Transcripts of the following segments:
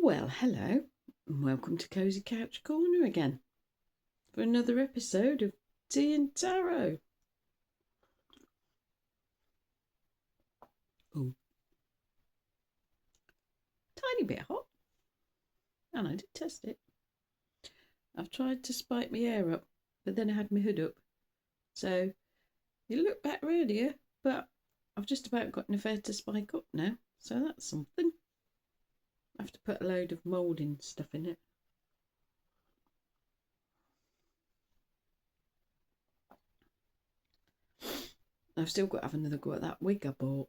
Well, hello, and welcome to Cozy Couch Corner again for another episode of Tea and Tarot. Oh, tiny bit hot, and I did test it. I've tried to spike my hair up, but then I had my hood up, so you look back earlier, but I've just about got enough hair to spike up now, so that's something. I have to put a load of moulding stuff in it. I've still got to have another go at that wig I bought,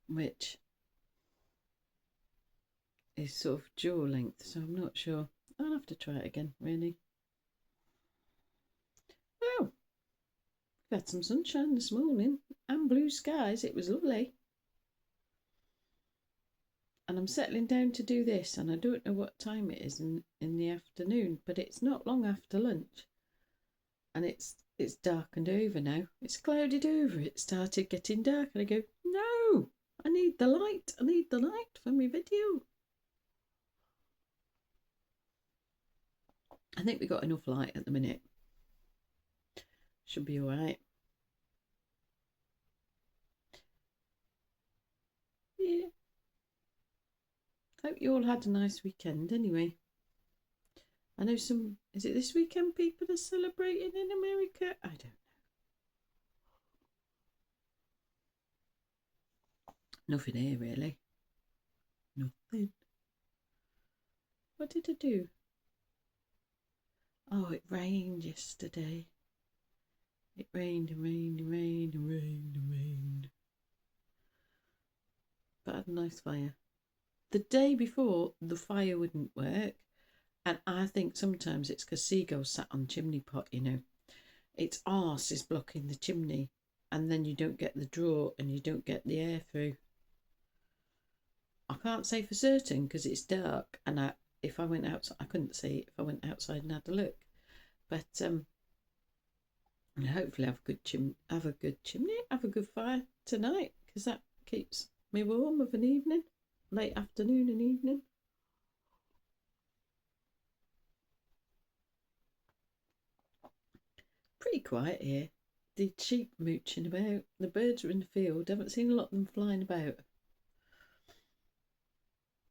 which is sort of jaw length, so I'm not sure. I'll have to try it again, really. Oh, we've had some sunshine this morning and blue skies. It was lovely. And I'm settling down to do this, and I don't know what time it is in the afternoon, but it's not long after lunch. And it's darkened over now. It's clouded over. It started getting dark, and I go, no, I need the light. I need the light for my video. I think we got enough light at the minute. Should be all right. Yeah. Hope you all had a nice weekend anyway. I know is it this weekend people are celebrating in America? I don't know. Nothing here really. Nothing. What did I do? Oh, it rained yesterday. It rained and rained and rained and rained and rained. But I had a nice fire. The day before, the fire wouldn't work. And I think sometimes it's because seagulls sat on the chimney pot, you know. Its arse is blocking the chimney. And then you don't get the draw and you don't get the air through. I can't say for certain because it's dark. And if I went outside, I couldn't see if I went outside and had a look. But and hopefully have a good chimney, have a good fire tonight, because that keeps me warm of an evening, late afternoon and evening. Pretty quiet here. The sheep mooching about, the birds are in the field. Haven't seen a lot of them flying about,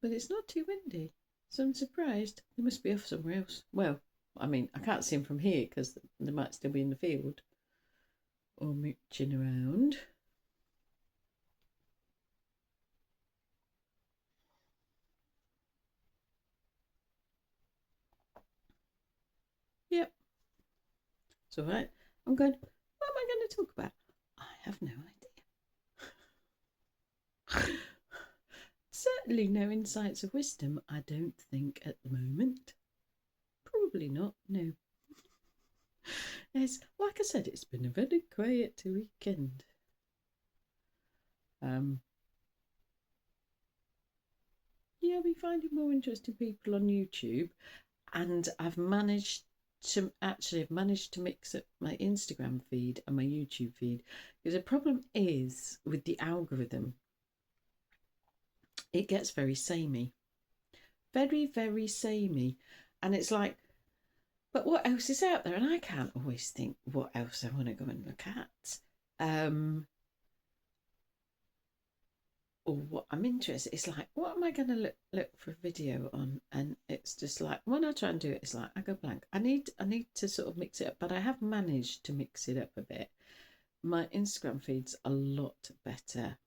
but it's not too windy, so I'm surprised. They must be off somewhere else. Well, I mean, I can't see them from here because they might still be in the field or mooching around. Yep, it's all right. I'm going, what am I going to talk about? I have no idea. Certainly no insights of wisdom, I don't think, at the moment. Probably not, no. Yes, like I said, it's been a very quiet weekend. Yeah, we finding more interesting people on YouTube, and I've managed to mix up my Instagram feed and my YouTube feed, because the problem is with the algorithm, it gets very samey, very, very samey, and it's like, but what else is out there? And I can't always think what else I want to go and look at. Or what I'm interested. It's like, what am I going to look for a video on? And it's just like, when I try and do it, it's like I go blank. I need to sort of mix it up, but I have managed to mix it up a bit. My Instagram feed's a lot better,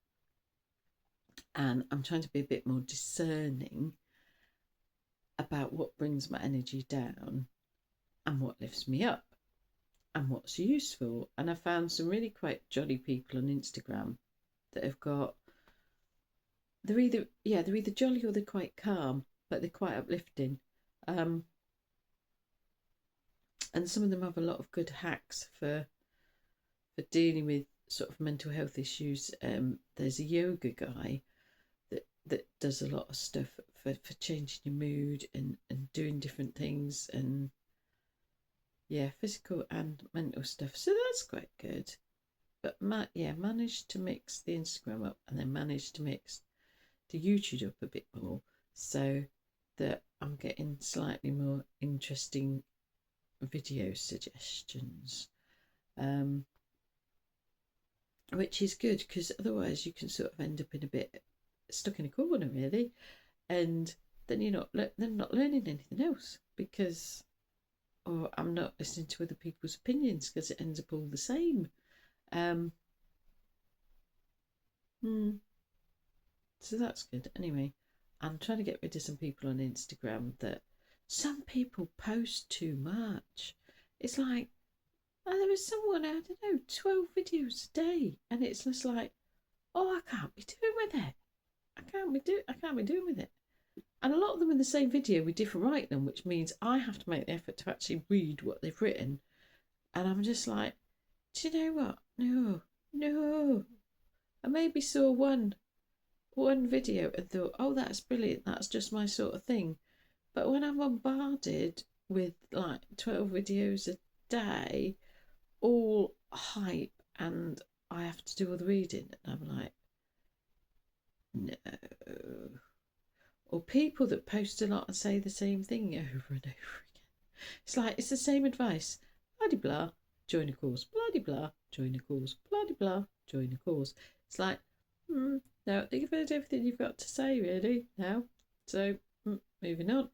and I'm trying to be a bit more discerning about what brings my energy down and what lifts me up and what's useful. And I found some really quite jolly people on Instagram that have got, they're either jolly or they're quite calm, but they're quite uplifting. And some of them have a lot of good hacks for dealing with sort of mental health issues. There's a yoga guy that does a lot of stuff for changing your mood and doing different things, and yeah, physical and mental stuff. So that's quite good. But managed to mix the Instagram up, and then managed to mix to YouTube up a bit more so that I'm getting slightly more interesting video suggestions, which is good, because otherwise you can sort of end up in a bit stuck in a corner, really, and then you're not learning anything else, because, or I'm not listening to other people's opinions, because it ends up all the same. So that's good. Anyway, I'm trying to get rid of some people on Instagram that some people post too much. It's like, oh, there was someone, I don't know, 12 videos a day, and it's just like, oh, I can't be doing with it. I can't be doing with it. And a lot of them in the same video with different writing, which means I have to make the effort to actually read what they've written. And I'm just like, do you know what? No. I maybe saw one video and thought, oh, that's brilliant, that's just my sort of thing. But when I'm bombarded with like 12 videos a day, all hype, and I have to do all the reading, and I'm like, no. Or people that post a lot and say the same thing over and over again. It's like, it's the same advice. Bloody blah, join a course. Bloody blah, join a course. Bloody blah, join a course. It's like, no, I think I've heard everything you've got to say, really, now. So, moving on.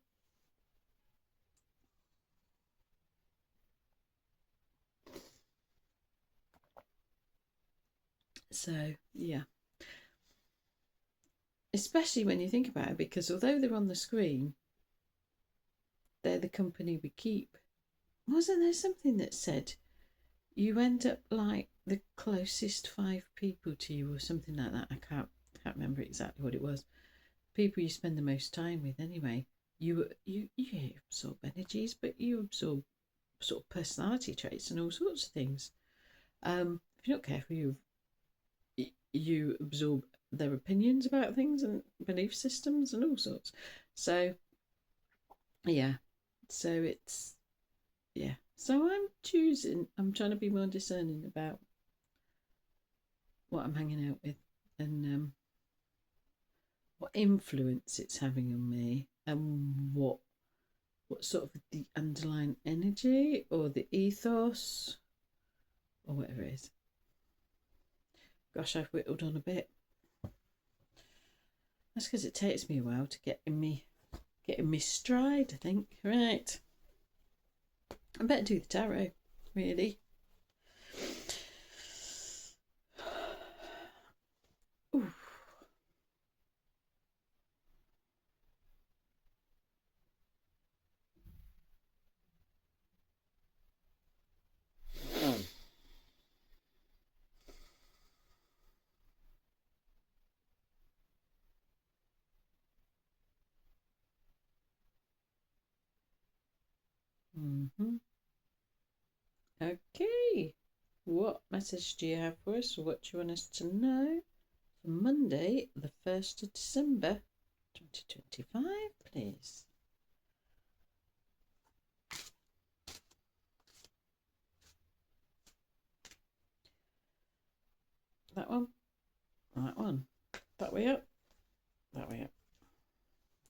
So, yeah. Especially when you think about it, because although they're on the screen, they're the company we keep. Wasn't there something that said you end up like the closest 5 people to you, or something like that? I can't remember exactly what it was. People you spend the most time with, anyway. You absorb energies, but you absorb sort of personality traits and all sorts of things. If you're not careful, you absorb their opinions about things and belief systems and all sorts. So yeah, so it's, yeah. So I'm trying to be more discerning about what I'm hanging out with, and what influence it's having on me, and what sort of the underlying energy or the ethos or whatever it is. Gosh, I've whittled on a bit. That's because it takes me a while to get in me stride, I think. Right. I better do the tarot, really. Ooh. Okay. What message do you have for us? What do you want us to know for Monday, the 1st of December, 2025, please? That one. That one. That way up. That way up.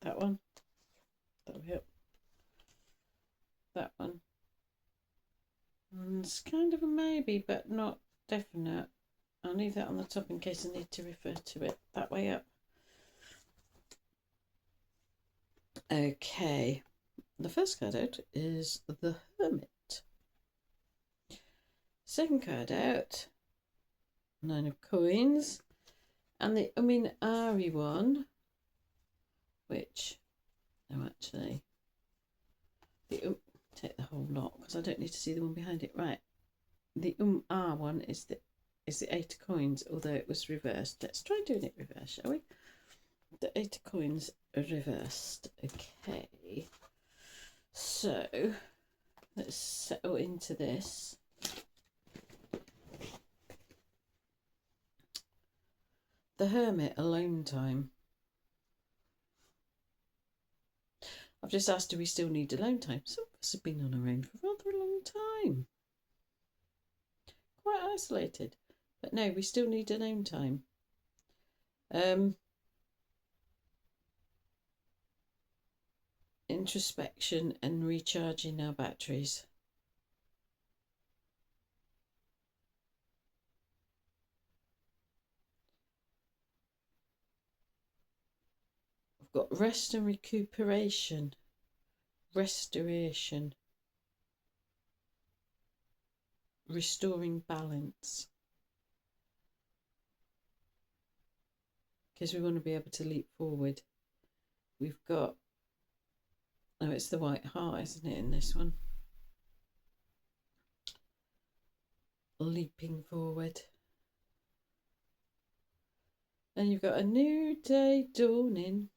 That one. That way up. That one. It's kind of a maybe, but not definite. I'll leave that on the top in case I need to refer to it. That way up. Okay. The first card out is the Hermit. Second card out, 9 of Coins. And the Ari one, which, no, actually, take the whole lot because I don't need to see the one behind it. Right, the R one is the 8 of Coins, although it was reversed. Let's try doing it reversed, shall we? The 8 of Coins reversed. Okay, so let's settle into this. The Hermit, alone time. I've just asked, do we still need alone time? Some of us have been on our own for rather a long time. Quite isolated. But no, we still need alone time. introspection and recharging our batteries. We've got rest and recuperation, restoration, restoring balance. Because we want to be able to leap forward. We've got, oh, it's the white heart, isn't it, in this one? Leaping forward. And you've got a new day dawning.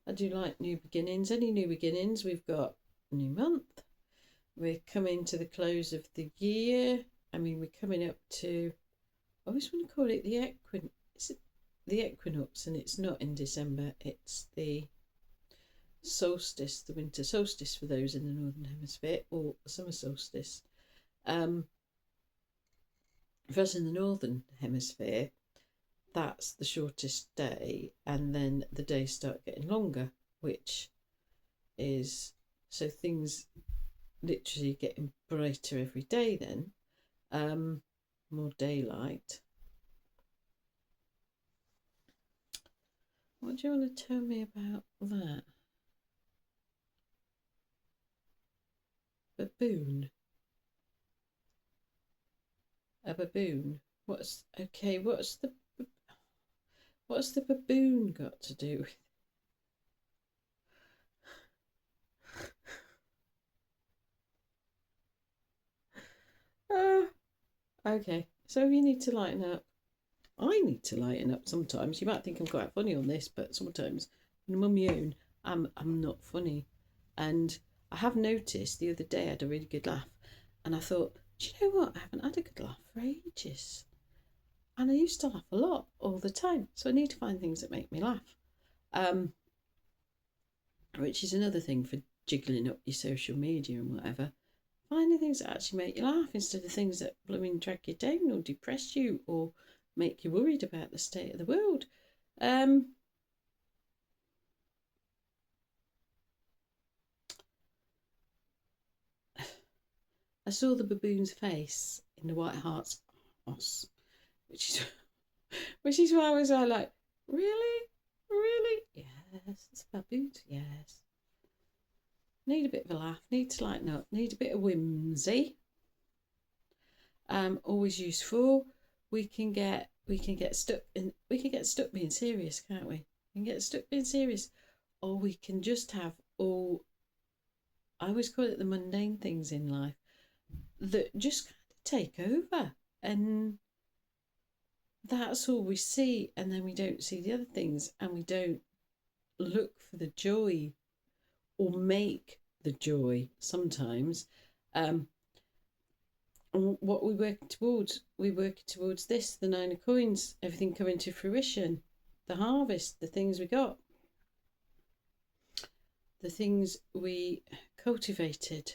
I do like new beginnings. Any new beginnings? We've got a new month. We're coming to the close of the year. I mean, we're coming up to, I always want to call it the equinox. Is it the equinox? And it's not in December. It's the solstice, the winter solstice for those in the northern hemisphere, or summer solstice. For us in the northern hemisphere, that's the shortest day, and then the days start getting longer, which is, so things literally getting brighter every day then, more daylight. What do you want to tell me about that? Baboon. A baboon. What's the baboon got to do with? Okay, so you need to lighten up. I need to lighten up sometimes. You might think I'm quite funny on this, but sometimes when I'm on my own, I'm not funny. And I have noticed the other day I had a really good laugh, and I thought, do you know what? I haven't had a good laugh for ages. And I used to laugh a lot all the time. So I need to find things that make me laugh. Which is another thing for jiggling up your social media and whatever. Finding things that actually make you laugh instead of things that blooming drag you down or depress you or make you worried about the state of the world. I saw the baboon's face in the white heart's house, which is why I was like, really? Yes, it's baboons, yes. Need a bit of a laugh, need to lighten up, need a bit of whimsy. Always useful. We can get stuck being serious, can't we? We can get stuck being serious, or we can just have all, I always call it the mundane things in life that just kind of take over, and that's all we see, and then we don't see the other things, and we don't look for the joy or make the joy sometimes. And what we work towards this, the 9 of coins, everything coming to fruition, the harvest, the things we got, the things we cultivated.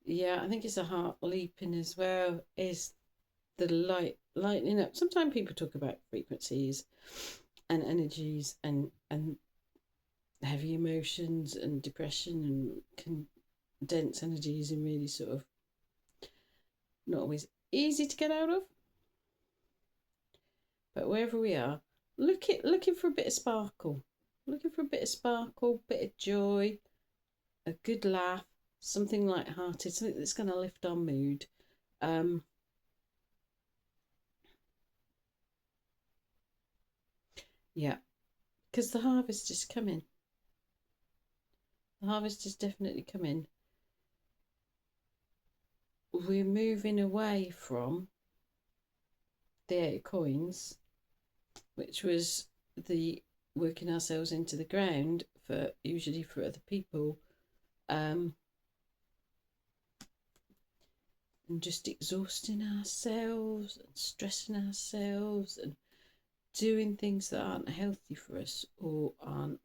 Yeah, I think it's a heart leaping as well, is the lightening up. Sometimes people talk about frequencies and energies and heavy emotions and depression and condensed energies, and really sort of not always easy to get out of. But wherever we are, looking for a bit of sparkle, bit of joy, a good laugh, something light-hearted, something that's going to lift our mood. Yeah, because the harvest is coming. The harvest is definitely coming. We're moving away from the 8 of coins, which was the working ourselves into the ground for usually for other people, and just exhausting ourselves and stressing ourselves and doing things that aren't healthy for us or aren't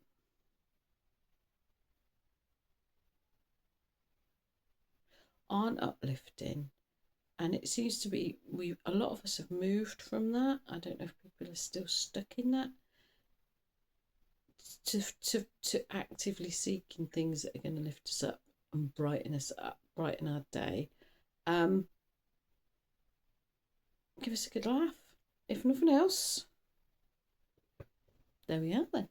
uplifting. and it seems to be a lot of us have moved from that. I don't know if people are still stuck in that, to actively seeking things that are going to lift us up and brighten us up, brighten our day. Um, Give us a good laugh. If nothing else, there we are then.